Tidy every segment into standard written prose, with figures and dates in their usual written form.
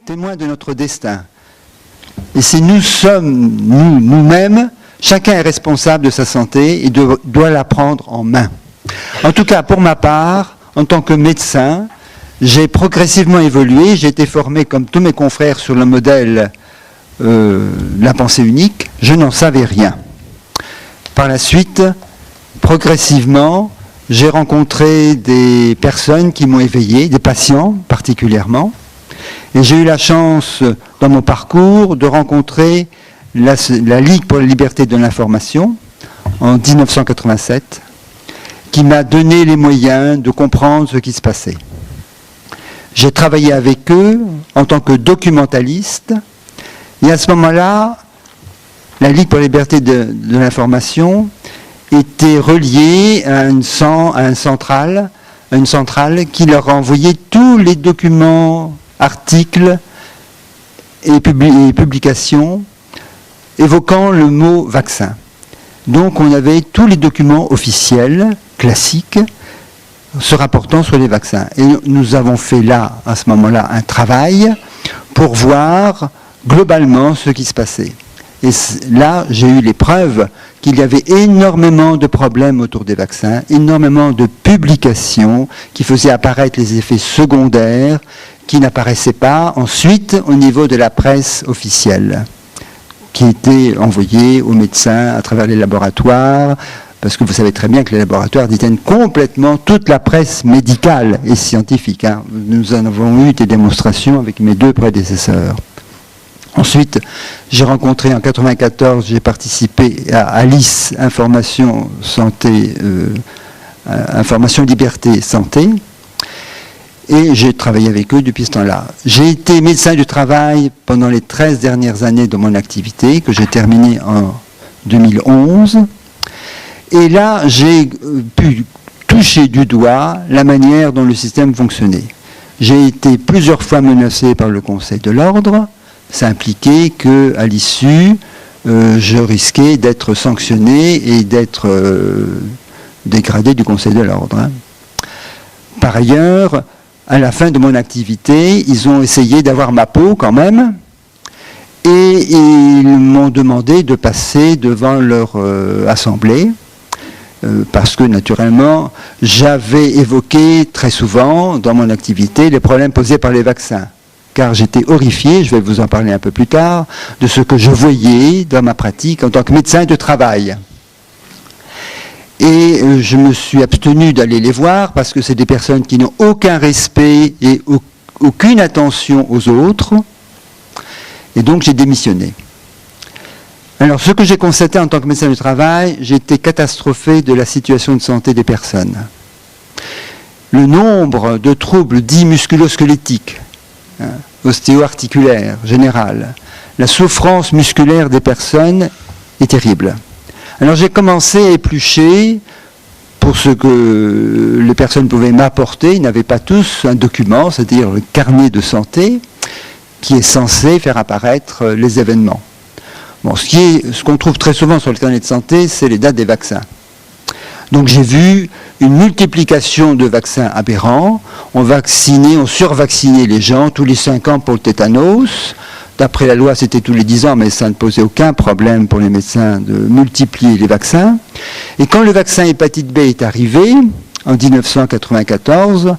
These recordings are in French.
Témoins de notre destin. Et si nous sommes nous-mêmes, chacun est responsable de sa santé et doit la prendre en main. En tout cas, pour ma part, en tant que médecin, j'ai progressivement évolué. J'ai été formé, comme tous mes confrères, sur le modèle la pensée unique. Je n'en savais rien. Par la suite, progressivement, j'ai rencontré des personnes qui m'ont éveillé, des patients particulièrement. Et j'ai eu la chance, dans mon parcours, de rencontrer la Ligue pour la liberté de l'information, en 1987, qui m'a donné les moyens de comprendre ce qui se passait. J'ai travaillé avec eux en tant que documentaliste, et à ce moment-là, la Ligue pour la liberté de l'information était reliée à une centrale qui leur envoyait tous les documents, articles et publications évoquant le mot vaccin. Donc on avait tous les documents officiels, classiques, se rapportant sur les vaccins. Et nous avons fait là, à ce moment-là, un travail pour voir globalement ce qui se passait. Et là, j'ai eu les preuves qu'il y avait énormément de problèmes autour des vaccins, énormément de publications qui faisaient apparaître les effets secondaires qui n'apparaissaient pas ensuite au niveau de la presse officielle, qui était envoyée aux médecins à travers les laboratoires, parce que vous savez très bien que les laboratoires détiennent complètement toute la presse médicale et scientifique. Nous en avons eu des démonstrations avec mes deux prédécesseurs. Ensuite, j'ai rencontré en 1994, j'ai participé à Alice, Information, Santé, Information, Liberté, Santé, et j'ai travaillé avec eux depuis ce temps-là. J'ai été médecin du travail pendant les 13 dernières années de mon activité, que j'ai terminée en 2011, et là, j'ai pu toucher du doigt la manière dont le système fonctionnait. J'ai été plusieurs fois menacé par le Conseil de l'Ordre. Ça impliquait qu'à l'issue, je risquais d'être sanctionné et d'être dégradé du Conseil de l'Ordre. Par ailleurs, à la fin de mon activité, ils ont essayé d'avoir ma peau quand même, et ils m'ont demandé de passer devant leur assemblée, parce que naturellement, j'avais évoqué très souvent dans mon activité les problèmes posés par les vaccins. Car j'étais horrifié, je vais vous en parler un peu plus tard, de ce que je voyais dans ma pratique en tant que médecin de travail. Et je me suis abstenu d'aller les voir parce que c'est des personnes qui n'ont aucun respect et aucune attention aux autres. Et donc j'ai démissionné. Alors ce que j'ai constaté en tant que médecin du travail, j'ai été catastrophé de la situation de santé des personnes. Le nombre de troubles dits musculo-squelettiques, ostéo-articulaire, générale. La souffrance musculaire des personnes est terrible. Alors j'ai commencé à éplucher pour ce que les personnes pouvaient m'apporter. Ils n'avaient pas tous un document, c'est-à-dire le carnet de santé, qui est censé faire apparaître les événements. Bon, ce qu'on trouve très souvent sur le carnet de santé, c'est les dates des vaccins. Donc j'ai vu une multiplication de vaccins aberrants. On survaccinait les gens tous les 5 ans pour le tétanos. D'après la loi, c'était tous les 10 ans, mais ça ne posait aucun problème pour les médecins de multiplier les vaccins. Et quand le vaccin hépatite B est arrivé, en 1994, de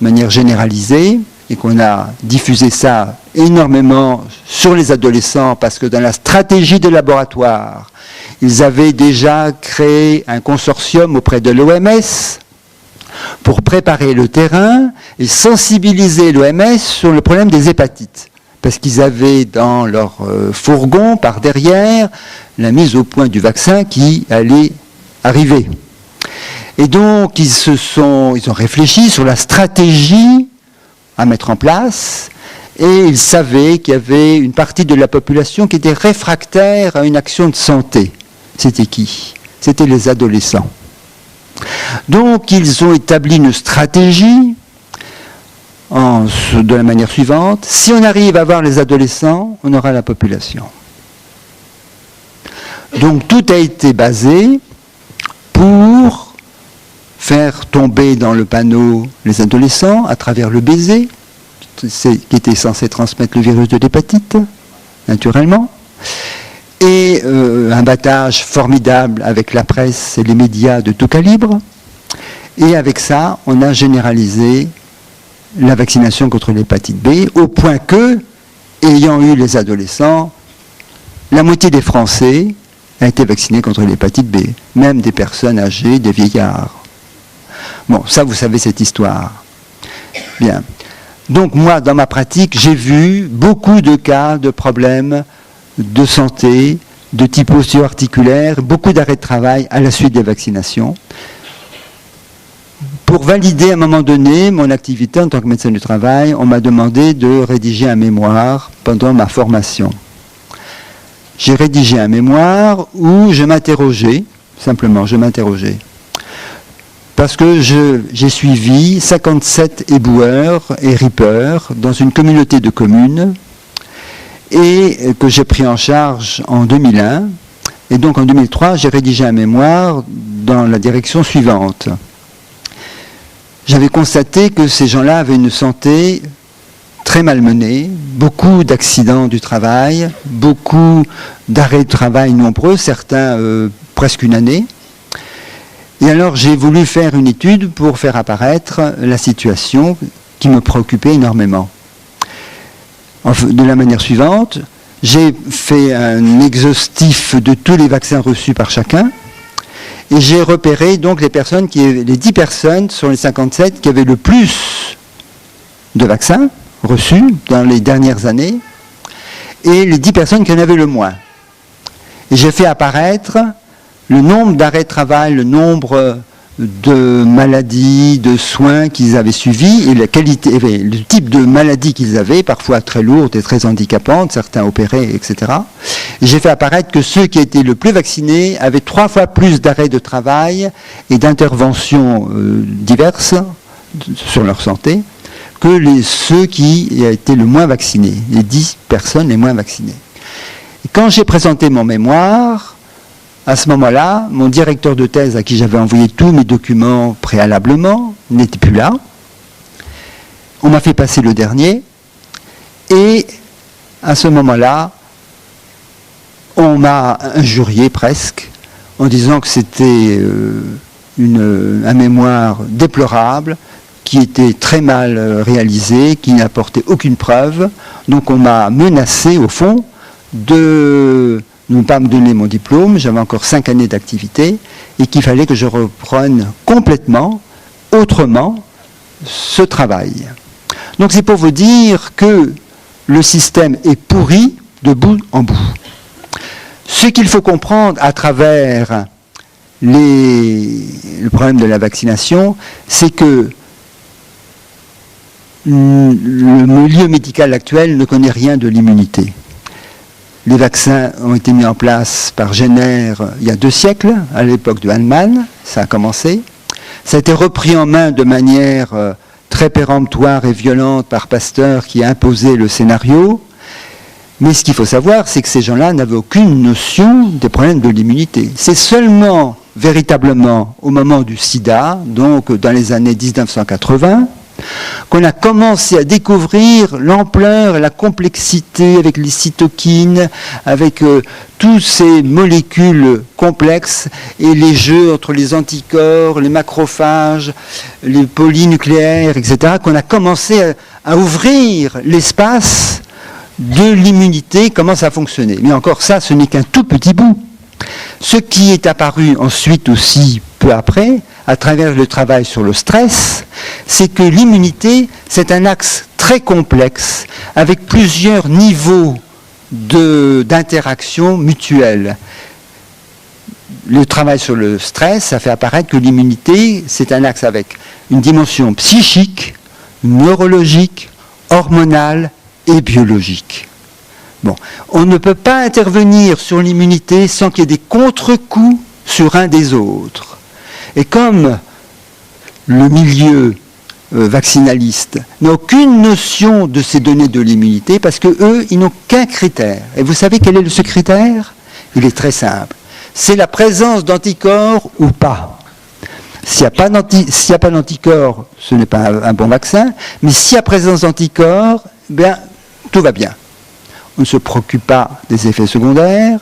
manière généralisée, et qu'on a diffusé ça énormément sur les adolescents, parce que dans la stratégie de laboratoire, ils avaient déjà créé un consortium auprès de l'OMS pour préparer le terrain et sensibiliser l'OMS sur le problème des hépatites. Parce qu'ils avaient dans leur fourgon, par derrière, la mise au point du vaccin qui allait arriver. Et donc, ils ont réfléchi sur la stratégie à mettre en place, et ils savaient qu'il y avait une partie de la population qui était réfractaire à une action de santé. C'était qui? C'était les adolescents. Donc, ils ont établi une stratégie de la manière suivante. Si on arrive à voir les adolescents, on aura la population. Donc, tout a été basé pour faire tomber dans le panneau les adolescents à travers le baiser, qui était censé transmettre le virus de l'hépatite, naturellement, et un battage formidable avec la presse et les médias de tout calibre. Et avec ça, on a généralisé la vaccination contre l'hépatite B, au point que, ayant eu les adolescents, la moitié des Français a été vaccinée contre l'hépatite B, même des personnes âgées, des vieillards. Bon, ça, vous savez cette histoire. Bien. Donc, moi, dans ma pratique, j'ai vu beaucoup de cas de problèmes de santé, de type osseo-articulaire, beaucoup d'arrêts de travail à la suite des vaccinations. Pour valider à un moment donné mon activité en tant que médecin du travail, on m'a demandé de rédiger un mémoire pendant ma formation. J'ai rédigé un mémoire où je m'interrogeais, simplement je m'interrogeais, parce que j'ai suivi 57 éboueurs et rippers dans une communauté de communes et que j'ai pris en charge en 2001. Et donc en 2003, j'ai rédigé un mémoire dans la direction suivante. J'avais constaté que ces gens-là avaient une santé très malmenée, beaucoup d'accidents du travail, beaucoup d'arrêts de travail nombreux, certains presque une année. Et alors j'ai voulu faire une étude pour faire apparaître la situation qui me préoccupait énormément. De la manière suivante, j'ai fait un exhaustif de tous les vaccins reçus par chacun. Et j'ai repéré donc les 10 personnes sur les 57 qui avaient le plus de vaccins reçus dans les dernières années, et les 10 personnes qui en avaient le moins. Et j'ai fait apparaître le nombre d'arrêts de travail, le nombre de maladies, de soins qu'ils avaient suivis, et la qualité, le type de maladies qu'ils avaient, parfois très lourdes et très handicapantes, certains opérés, etc. Et j'ai fait apparaître que ceux qui étaient le plus vaccinés avaient 3 fois plus d'arrêts de travail et d'interventions diverses sur leur santé que ceux qui étaient le moins vaccinés, les 10 personnes les moins vaccinées. Et quand j'ai présenté mon mémoire, à ce moment-là, mon directeur de thèse, à qui j'avais envoyé tous mes documents préalablement, n'était plus là. On m'a fait passer le dernier. Et à ce moment-là, on m'a injurié presque, en disant que c'était un mémoire déplorable, qui était très mal réalisé, qui n'apportait aucune preuve. Donc on m'a menacé, au fond, de ne pas me donner mon diplôme, j'avais encore 5 années d'activité, et qu'il fallait que je reprenne complètement, autrement, ce travail. Donc c'est pour vous dire que le système est pourri de bout en bout. Ce qu'il faut comprendre à travers le problème de la vaccination, c'est que le milieu médical actuel ne connaît rien de l'immunité. Les vaccins ont été mis en place par Jenner il y a 2 siècles, à l'époque de Hahnemann, ça a commencé. Ça a été repris en main de manière très péremptoire et violente par Pasteur qui a imposé le scénario. Mais ce qu'il faut savoir, c'est que ces gens-là n'avaient aucune notion des problèmes de l'immunité. C'est seulement, véritablement, au moment du sida, donc dans les années 1980, qu'on a commencé à découvrir l'ampleur et la complexité avec les cytokines, avec tous ces molécules complexes et les jeux entre les anticorps, les macrophages, les polynucléaires, etc., qu'on a commencé à ouvrir l'espace de l'immunité, comment ça fonctionnait. Mais encore ça, ce n'est qu'un tout petit bout. Ce qui est apparu ensuite aussi, peu après, à travers le travail sur le stress, c'est que l'immunité, c'est un axe très complexe, avec plusieurs niveaux d'interaction mutuelle. Le travail sur le stress, ça fait apparaître que l'immunité, c'est un axe avec une dimension psychique, neurologique, hormonale et biologique. Bon, on ne peut pas intervenir sur l'immunité sans qu'il y ait des contre-coups sur un des autres. Et comme le milieu vaccinaliste n'a aucune notion de ces données de l'immunité, parce qu'eux, ils n'ont qu'un critère. Et vous savez quel est ce critère? Il est très simple. C'est la présence d'anticorps ou pas. S'il n'y a pas d'anticorps, ce n'est pas un bon vaccin, mais s'il y a présence d'anticorps, bien, tout va bien. On ne se préoccupe pas des effets secondaires.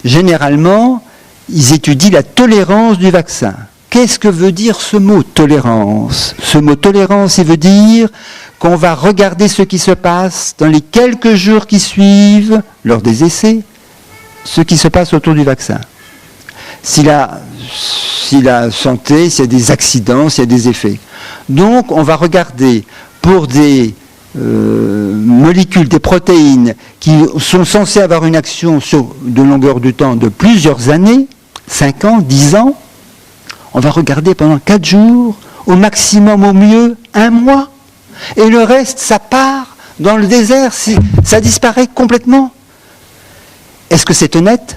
Généralement, ils étudient la tolérance du vaccin. Qu'est-ce que veut dire ce mot tolérance? Ce mot tolérance, il veut dire qu'on va regarder ce qui se passe dans les quelques jours qui suivent, lors des essais, ce qui se passe autour du vaccin. Si la santé, s'il y a des accidents, s'il y a des effets. Donc, on va regarder pour des molécules, des protéines qui sont censées avoir une action sur de longueur de temps de plusieurs années, 5 ans, 10 ans, on va regarder pendant 4 jours, au maximum, au mieux, 1 mois. Et le reste, ça part dans le désert, ça disparaît complètement. Est-ce que c'est honnête?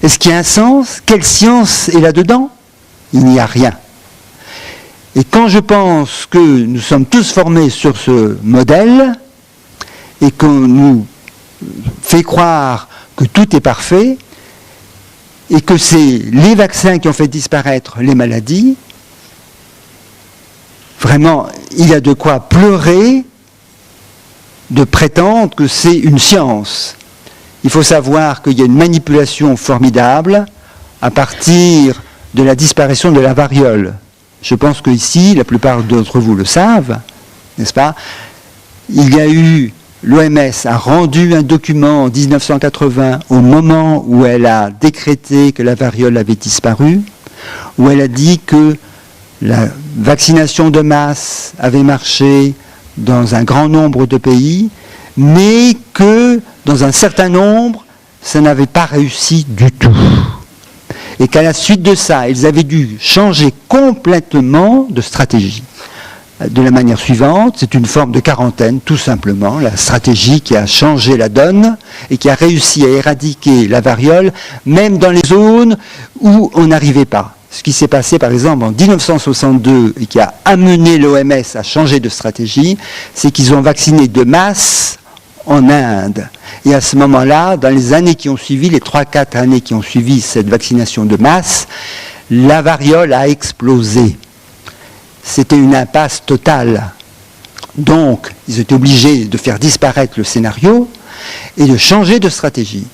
Est-ce qu'il y a un sens? Quelle science est là-dedans? Il n'y a rien. Et quand je pense que nous sommes tous formés sur ce modèle, et qu'on nous fait croire que tout est parfait, et que c'est les vaccins qui ont fait disparaître les maladies, vraiment, il y a de quoi pleurer de prétendre que c'est une science. Il faut savoir qu'il y a une manipulation formidable à partir de la disparition de la variole. Je pense qu'ici, la plupart d'entre vous le savent, n'est-ce pas? Il y a eu, l'OMS a rendu un document en 1980, au moment où elle a décrété que la variole avait disparu, où elle a dit que la vaccination de masse avait marché dans un grand nombre de pays, mais que dans un certain nombre, ça n'avait pas réussi du tout. Et qu'à la suite de ça, ils avaient dû changer complètement de stratégie. De la manière suivante, c'est une forme de quarantaine, tout simplement, la stratégie qui a changé la donne et qui a réussi à éradiquer la variole, même dans les zones où on n'arrivait pas. Ce qui s'est passé, par exemple, en 1962 et qui a amené l'OMS à changer de stratégie, c'est qu'ils ont vacciné de masse en Inde. Et à ce moment-là, dans les années qui ont suivi, les 3-4 années qui ont suivi cette vaccination de masse, la variole a explosé. C'était une impasse totale. Donc, ils étaient obligés de faire disparaître le scénario et de changer de stratégie.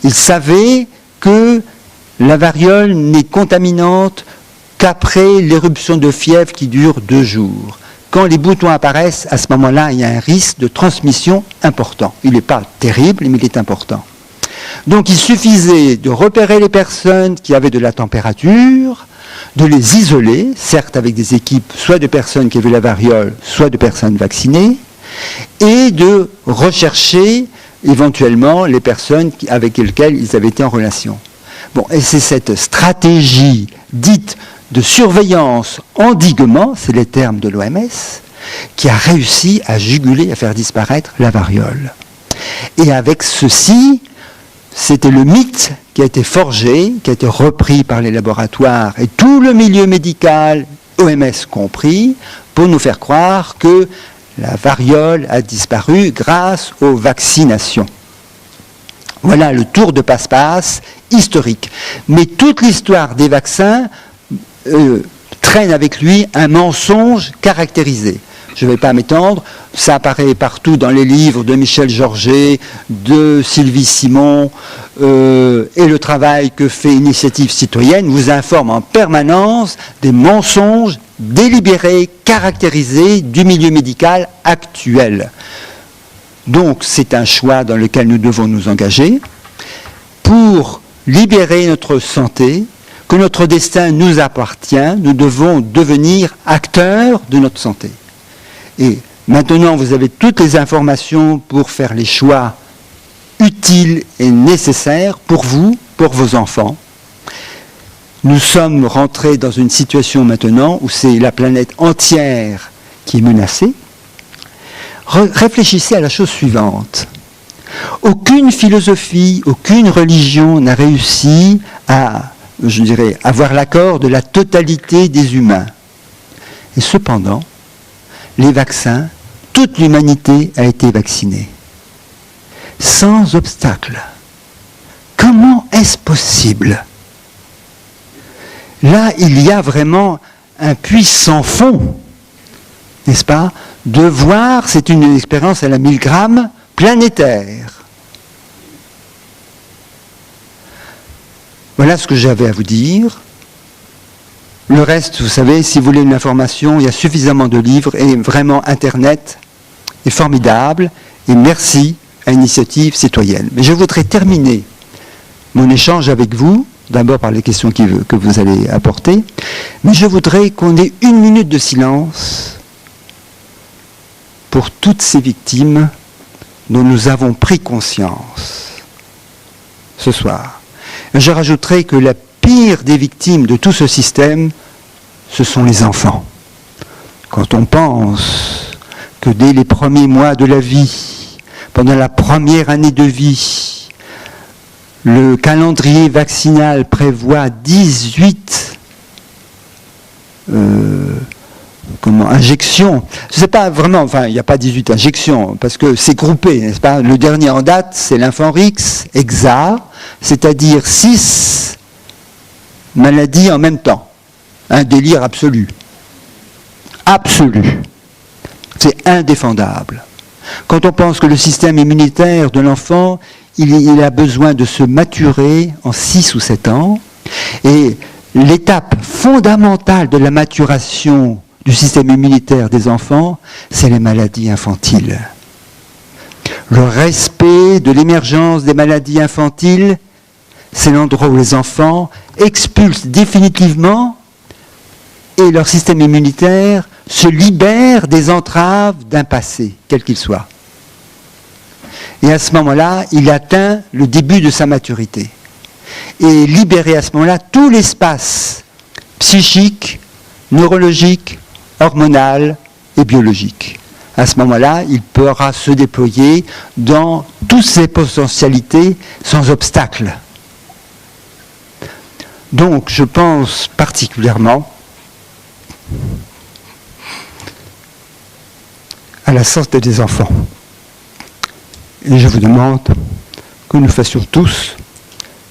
Ils savaient que la variole n'est contaminante qu'après l'éruption de fièvre qui dure 2 jours. Quand les boutons apparaissent, à ce moment-là, il y a un risque de transmission important. Il n'est pas terrible, mais il est important. Donc il suffisait de repérer les personnes qui avaient de la température, de les isoler, certes avec des équipes soit de personnes qui avaient la variole, soit de personnes vaccinées, et de rechercher éventuellement les personnes avec lesquelles ils avaient été en relation. Bon, et c'est cette stratégie dite de surveillance, endiguement, c'est les termes de l'OMS, qui a réussi à juguler, à faire disparaître la variole. Et avec ceci, c'était le mythe qui a été forgé, qui a été repris par les laboratoires et tout le milieu médical, OMS compris, pour nous faire croire que la variole a disparu grâce aux vaccinations. Voilà le tour de passe-passe historique. Mais toute l'histoire des vaccins traîne avec lui un mensonge caractérisé. Je ne vais pas m'étendre, ça apparaît partout dans les livres de Michel Georget, de Sylvie Simon, et le travail que fait Initiative Citoyenne vous informe en permanence des mensonges délibérés, caractérisés du milieu médical actuel. Donc c'est un choix dans lequel nous devons nous engager pour libérer notre santé, que notre destin nous appartient, nous devons devenir acteurs de notre santé. Et maintenant, vous avez toutes les informations pour faire les choix utiles et nécessaires pour vous, pour vos enfants. Nous sommes rentrés dans une situation maintenant où c'est la planète entière qui est menacée. Réfléchissez à la chose suivante. Aucune philosophie, aucune religion n'a réussi à, je dirais, avoir l'accord de la totalité des humains. Et cependant, les vaccins, toute l'humanité a été vaccinée. Sans obstacle. Comment est-ce possible? là, il y a vraiment un puits sans fond, n'est-ce pas? De voir, c'est une expérience à la 1000 grammes planétaire. Voilà ce que j'avais à vous dire. Le reste, vous savez, si vous voulez une information, il y a suffisamment de livres et vraiment Internet est formidable. Et merci à Initiative Citoyenne. Mais je voudrais terminer mon échange avec vous, d'abord par les questions que vous allez apporter, mais je voudrais qu'on ait 1 minute de silence pour toutes ces victimes dont nous avons pris conscience ce soir. Je rajouterai que la pire des victimes de tout ce système, ce sont les enfants. Quand on pense que dès les premiers mois de la vie, pendant la première année de vie, le calendrier vaccinal prévoit 18 injections. Je ne sais pas vraiment, enfin, il n'y a pas 18 injections, parce que c'est groupé, n'est-ce pas? Le dernier en date, c'est l'Infanrix Hexa, c'est-à-dire 6 maladies en même temps. Un délire absolu. Absolu. C'est indéfendable. Quand on pense que le système immunitaire de l'enfant, il a besoin de se maturer en 6 ou 7 ans, et l'étape fondamentale de la maturation du système immunitaire des enfants, c'est les maladies infantiles. Le respect de l'émergence des maladies infantiles, c'est l'endroit où les enfants expulsent définitivement et leur système immunitaire se libère des entraves d'un passé, quel qu'il soit. Et à ce moment-là, il atteint le début de sa maturité. Et libérer à ce moment-là tout l'espace psychique, neurologique, hormonal et biologique. À ce moment-là, il pourra se déployer dans toutes ses potentialités sans obstacle. Donc, je pense particulièrement à la santé des enfants. Et je vous demande que nous fassions tous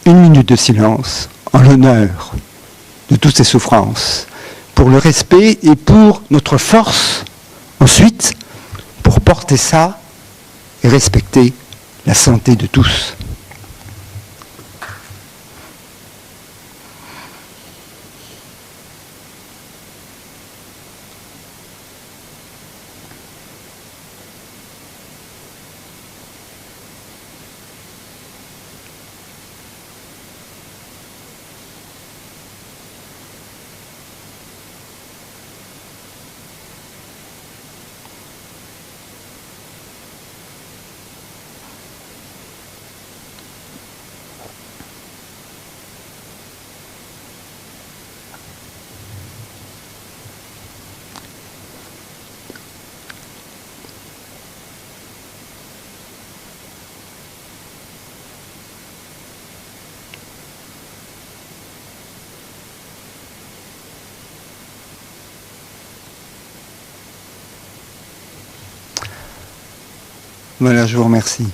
1 minute de silence en l'honneur de toutes ces souffrances, pour le respect et pour notre force, ensuite, pour porter ça et respecter la santé de tous. Voilà, je vous remercie.